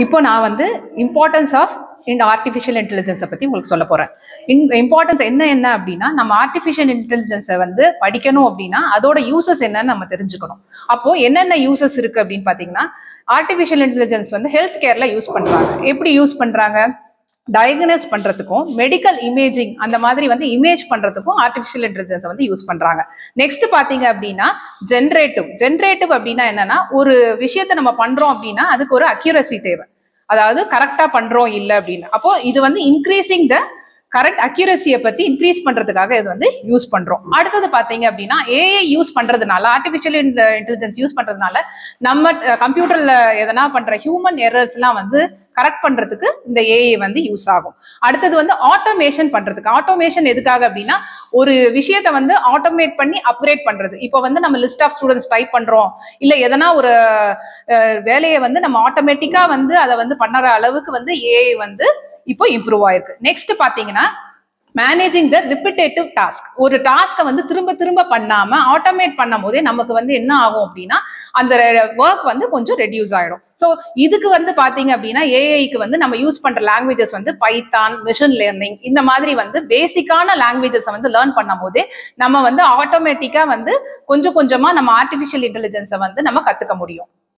இப்போ நான் வந்து இம்பார்ட்டன்ஸ் ஆஃப் இந்த ஆர்டிஃபிஷியல் இன்டெலிஜென்ஸை பற்றி உங்களுக்கு சொல்ல போகிறேன். இம்பார்ட்டன்ஸ் என்ன அப்படின்னா, நம்ம ஆர்டிஃபிஷியல் இன்டெலிஜென்ஸை வந்து படிக்கணும் அப்படின்னா அதோட யூசஸ் என்னன்னு நம்ம தெரிஞ்சுக்கணும். அப்போது என்னென்ன யூசஸ் இருக்குது அப்படின்னு பார்த்தீங்கன்னா, ஆர்டிஃபிஷியல் இன்டெலிஜென்ஸ் வந்து ஹெல்த் கேரில் யூஸ் பண்ணுறாங்க. எப்படி யூஸ் பண்ணுறாங்க? டயக்னோஸ் பண்றதுக்கும் மெடிக்கல் இமேஜிங் அந்த மாதிரி வந்து இமேஜ் பண்றதுக்கும் ஆர்டிஃபிஷியல் இன்டெலிஜென்ஸ் வந்து யூஸ் பண்றாங்க. நெக்ஸ்ட் பாத்தீங்க அப்படின்னா ஜென்ரேட்டிவ் அப்படின்னா என்னன்னா, ஒரு விஷயத்த நம்ம பண்றோம் அப்படின்னா அதுக்கு ஒரு அக்யூரசி தேவை, அதாவது கரெக்டா பண்றோம் இல்ல அப்படின்னு. அப்போ இது வந்து இன்க்ரீசிங் த கரெக்ட் அக்யூரசியை பத்தி இன்க்ரீஸ் பண்றதுக்காக இது வந்து யூஸ் பண்றோம். அடுத்தது பாத்தீங்க அப்படின்னா, ஏஐ யூஸ் பண்றதுனால, ஆர்டிஃபிஷியல் இன்டெலிஜென்ஸ் யூஸ் பண்றதுனால நம்ம கம்ப்யூட்டர்ல எதனா பண்ற ஹியூமன் எரர்ஸ் எல்லாம் வந்து கரெக்ட் பண்றதுக்கு இந்த ஏஐ வந்து யூஸ் ஆகும். அடுத்தது வந்து ஆட்டோமேஷன் பண்றதுக்கு. ஆட்டோமேஷன் எதுக்காக அப்படின்னா, ஒரு விஷயத்த வந்து ஆட்டோமேட் பண்ணி அப்கிரேட் பண்றது. இப்போ வந்து நம்ம லிஸ்ட் ஆஃப் ஸ்டூடெண்ட்ஸ் டைப் பண்றோம், இல்ல எதனா ஒரு வேலையை வந்து நம்ம ஆட்டோமேட்டிக்கா வந்து அதை வந்து பண்ணுற அளவுக்கு வந்து ஏஐ வந்து இப்போ இம்ப்ரூவ் ஆயிருக்கு. நெக்ஸ்ட் பாத்தீங்கன்னா, மேனேஜிங் த ரிப்பிட்டேட்டிவ் டாஸ்க். ஒரு டாஸ்கை வந்து திரும்ப திரும்ப பண்ணாம ஆட்டோமேட் பண்ணும் போதே நமக்கு வந்து என்ன ஆகும் அப்படின்னா, அந்த ஒர்க் வந்து கொஞ்சம் ரெடியூஸ் ஆயிடும். ஸோ இதுக்கு வந்து பாத்தீங்க அப்படின்னா, ஏஐக்கு வந்து நம்ம யூஸ் பண்ற லாங்குவேஜஸ் வந்து பைத்தான், மிஷின் லேர்னிங், இந்த மாதிரி வந்து பேசிக்கான லாங்குவேஜஸ் வந்து லேர்ன் பண்ணும் போதே நம்ம வந்து ஆட்டோமேட்டிக்கா வந்து கொஞ்சம் கொஞ்சமா நம்ம ஆர்டிஃபிஷியல் இன்டெலிஜென்ஸை வந்து நம்ம கத்துக்க முடியும்.